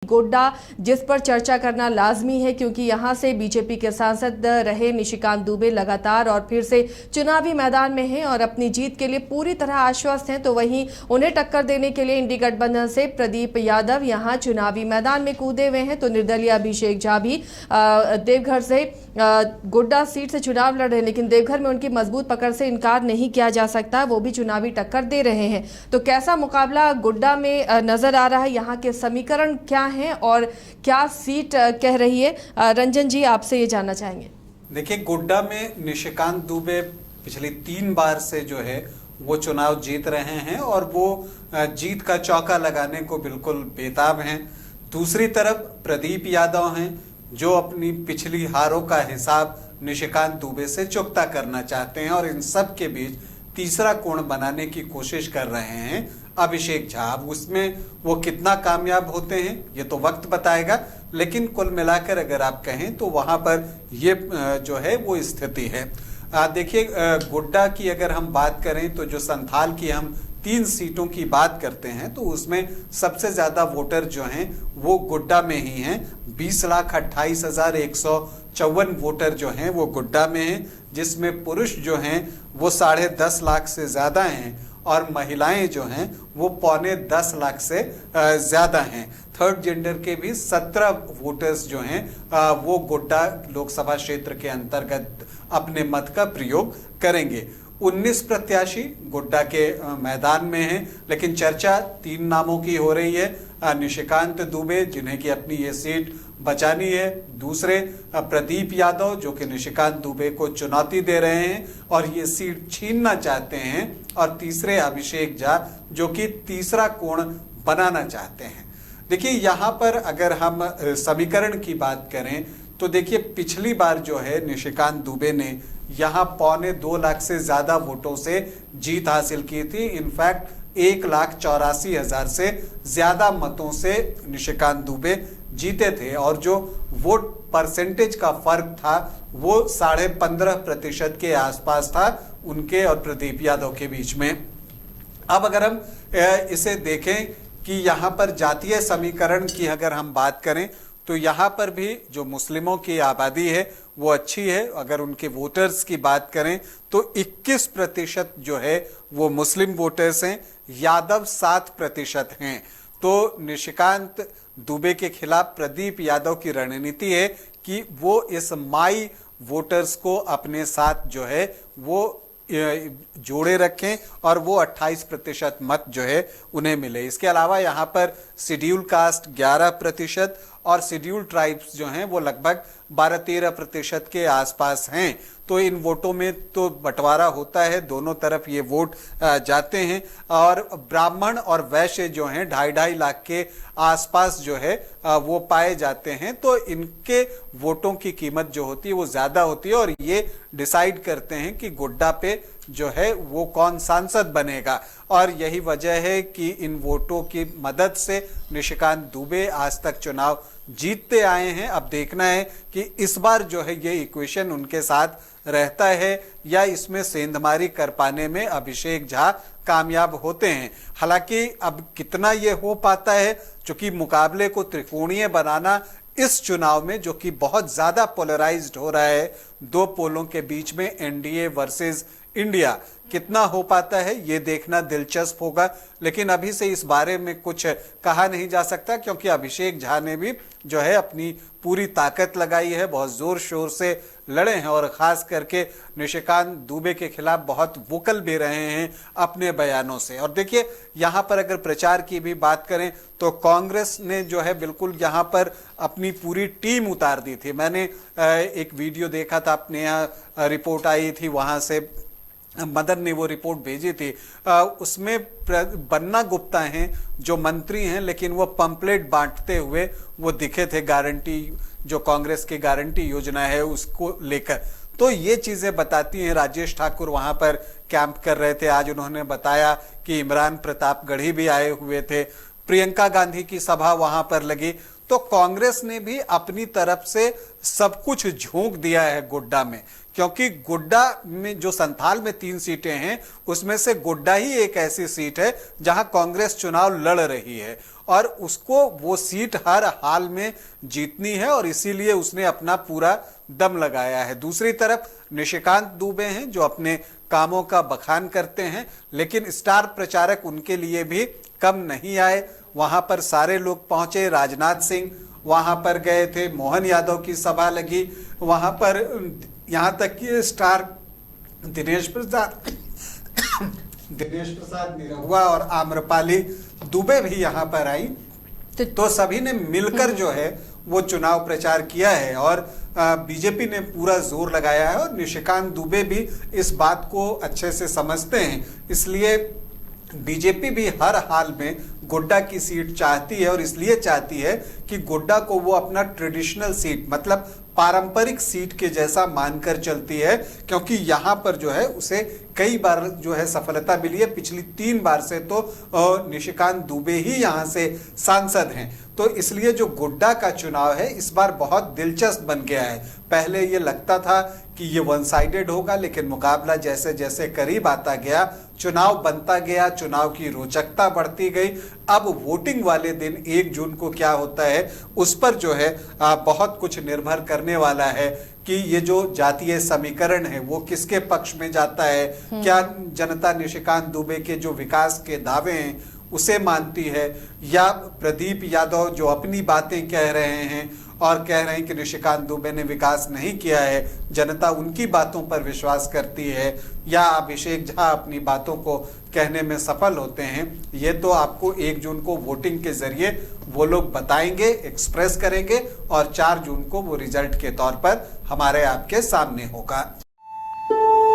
गोड्डा जिस पर चर्चा करना लाजमी है, क्योंकि यहां से बीजेपी के सांसद रहे निशिकांत दुबे लगातार और फिर से चुनावी मैदान में हैं और अपनी जीत के लिए पूरी तरह आश्वस्त हैं। तो वहीं उन्हें टक्कर देने के लिए इंडी गठबंधन से प्रदीप यादव यहां चुनावी मैदान में कूदे हुए हैं। तो निर्दलीय अभिषेक झा भी देवघर से गोड्डा सीट से चुनाव लड़ रहे हैं, लेकिन देवघर में उनकी मजबूत पकड़ से इनकार नहीं किया जा सकता, वो भी चुनावी टक्कर दे रहे हैं। तो कैसा मुकाबला गोड्डा में नजर आ रहा है, यहाँ के समीकरण क्या हैं और क्या सीट कह रही है, रंजन जी आपसे ये जानना चाहेंगे। देखिए, गोड्डा में निशिकांत दुबे पिछली 3 बार से जो है वो चुनाव जीत रहे हैं और वो जीत का चौका लगाने को बिल्कुल बेताब हैं। दूसरी तरफ प्रदीप यादव हैं जो अपनी पिछली हारों का हिसाब निशिकांत दुबे से चुकता करना चाहते हैं और इन सब के बीच तीसरा कोण बनाने की कोशिश कर रहे हैं अभिषेक झा। उसमें वो कितना कामयाब होते हैं ये तो वक्त बताएगा, लेकिन कुल मिलाकर अगर आप कहें तो वहां पर ये जो है वो स्थिति है। देखिए, गोड्डा की अगर हम बात करें तो जो संथाल की हम 3 सीटों की बात करते हैं तो उसमें सबसे ज्यादा वोटर जो हैं वो गोड्डा में ही हैं। 20,28,154 वोटर जो हैं वो गोड्डा में हैं, जिसमें पुरुष जो हैं वो 10.5 लाख से ज्यादा हैं और महिलाएं जो हैं वो 9.25 लाख से ज्यादा हैं। थर्ड जेंडर के भी 17 वोटर्स जो हैं वो गोड्डा लोकसभा क्षेत्र के अंतर्गत अपने मत का प्रयोग करेंगे। 19 प्रत्याशी गोड्डा के मैदान में हैं, लेकिन चर्चा 3 नामों की हो रही है। निशिकांत दुबे जिन्हें की अपनी ये सीट बचानी है, दूसरे प्रदीप यादव जो कि निशिकांत दुबे को चुनौती दे रहे हैं और ये सीट छीनना चाहते हैं, और तीसरे अभिषेक झा जो कि तीसरा कोण बनाना चाहते हैं। देखिए, यहाँ पर अगर हम समीकरण की बात करें तो देखिए, पिछली बार जो है निशिकांत दुबे ने यहाँ 2.25 लाख से ज्यादा वोटों से जीत हासिल की थी। इनफैक्ट 1,84,000 से ज्यादा मतों से निशिकांत दुबे जीते थे और जो वोट परसेंटेज का फर्क था वो 15.5% के आसपास था उनके और प्रदीप यादव के बीच में। अब अगर हम इसे देखें कि यहाँ पर जातीय समीकरण की अगर हम बात करें तो यहाँ पर भी जो मुस्लिमों की आबादी है वो अच्छी है। अगर उनके वोटर्स की बात करें तो 21% जो है वो मुस्लिम वोटर्स हैं, यादव 7% हैं। तो निशिकांत दुबे के खिलाफ प्रदीप यादव की रणनीति है कि वो इस माई वोटर्स को अपने साथ जो है वो जोड़े रखें और वो 28% मत जो है उन्हें मिले। इसके अलावा यहाँ पर शेड्यूल कास्ट 11% और शेड्यूल ट्राइब्स जो हैं वो लगभग 12-13% के आसपास हैं। तो इन वोटों में तो बंटवारा होता है, दोनों तरफ ये वोट जाते हैं और ब्राह्मण और वैश्य जो हैं 2.5 लाख के आसपास जो है वो पाए जाते हैं। तो इनके वोटों की कीमत जो होती है वो ज्यादा होती है और ये डिसाइड करते हैं कि गोड्डा पे जो है वो कौन सांसद बनेगा। और यही वजह है कि इन वोटों की मदद से निशिकांत दुबे आज तक चुनाव जीतते आए हैं। अब देखना है कि इस बार जो है ये इक्वेशन उनके साथ रहता है या इसमें सेंधमारी कर पाने में अभिषेक झा कामयाब होते हैं। हालांकि अब कितना ये हो पाता है, क्योंकि मुकाबले को त्रिकोणीय बनाना इस चुनाव में जो कि बहुत ज्यादा पोलराइज्ड हो रहा है, 2 पोलों के बीच में एनडीए वर्सेस इंडिया, कितना हो पाता है ये देखना दिलचस्प होगा। लेकिन अभी से इस बारे में कुछ कहा नहीं जा सकता, क्योंकि अभिषेक झा ने भी जो है अपनी पूरी ताकत लगाई है, बहुत जोर शोर से लड़े हैं और खास करके निशिकांत दुबे के खिलाफ बहुत वोकल भी रहे हैं अपने बयानों से। और देखिए, यहाँ पर अगर प्रचार की भी बात करें तो कांग्रेस ने जो है बिल्कुल यहाँ पर अपनी पूरी टीम उतार दी थी। मैंने एक वीडियो देखा था, अपने यहाँ रिपोर्ट आई थी, वहां से मदन ने वो रिपोर्ट भेजी थी। उसमें बन्ना गुप्ता हैं जो मंत्री हैं, लेकिन वो पंपलेट बांटते हुए वो दिखे थे, गारंटी जो कांग्रेस की गारंटी योजना है उसको लेकर। तो ये चीजें बताती हैं। राजेश ठाकुर वहां पर कैंप कर रहे थे, आज उन्होंने बताया कि इमरान प्रतापगढ़ी भी आए हुए थे, प्रियंका गांधी की सभा वहां पर लगी। तो कांग्रेस ने भी अपनी तरफ से सब कुछ झोंक दिया है गोड्डा में, क्योंकि गोड्डा में जो संथाल में 3 सीटें हैं उसमें से गोड्डा ही एक ऐसी सीट है जहां कांग्रेस चुनाव लड़ रही है और उसको वो सीट हर हाल में जीतनी है और इसीलिए उसने अपना पूरा दम लगाया है। दूसरी तरफ निशिकांत दुबे हैं जो अपने कामों का बखान करते हैं, लेकिन स्टार प्रचारक उनके लिए भी कम नहीं आए। वहां पर सारे लोग पहुंचे, राजनाथ सिंह वहां पर गए थे, मोहन यादव की सभा लगी वहां पर, यहां तक कि स्टार दिनेश प्रसाद निरहुआ और आम्रपाली दुबे भी यहां पर आई। तो सभी ने मिलकर जो है वो चुनाव प्रचार किया है और बीजेपी ने पूरा जोर लगाया है और निशिकांत दुबे भी इस बात को अच्छे से समझते हैं। इसलिए बीजेपी भी हर हाल में गोड्डा की सीट चाहती है और इसलिए चाहती है कि गोड्डा को वो अपना ट्रेडिशनल सीट मतलब पारंपरिक सीट के जैसा मानकर चलती है, क्योंकि यहाँ पर जो है उसे कई बार जो है सफलता मिली है। पिछली 3 बार से तो निशिकांत दुबे ही यहाँ से सांसद हैं। तो इसलिए जो गोड्डा का चुनाव है इस बार बहुत दिलचस्प बन गया है। पहले ये लगता था कि ये वन साइडेड होगा, लेकिन मुकाबला जैसे जैसे करीब आता गया, चुनाव बनता गया, चुनाव की रोचकता बढ़ती गई। अब वोटिंग वाले दिन 1 जून को क्या होता है उस पर जो है बहुत कुछ निर्भर करने वाला है कि ये जो जातीय समीकरण है वो किसके पक्ष में जाता है। क्या जनता निशिकांत दुबे के जो विकास के दावे हैं उसे मानती है, या प्रदीप यादव जो अपनी बातें कह रहे हैं और कह रहे हैं कि निशिकांत दुबे ने विकास नहीं किया है, जनता उनकी बातों पर विश्वास करती है, या अभिषेक झा अपनी बातों को कहने में सफल होते हैं। ये तो आपको 1 जून को वोटिंग के जरिए वो लोग बताएंगे, एक्सप्रेस करेंगे और 4 जून को वो रिजल्ट के तौर पर हमारे आपके सामने होगा।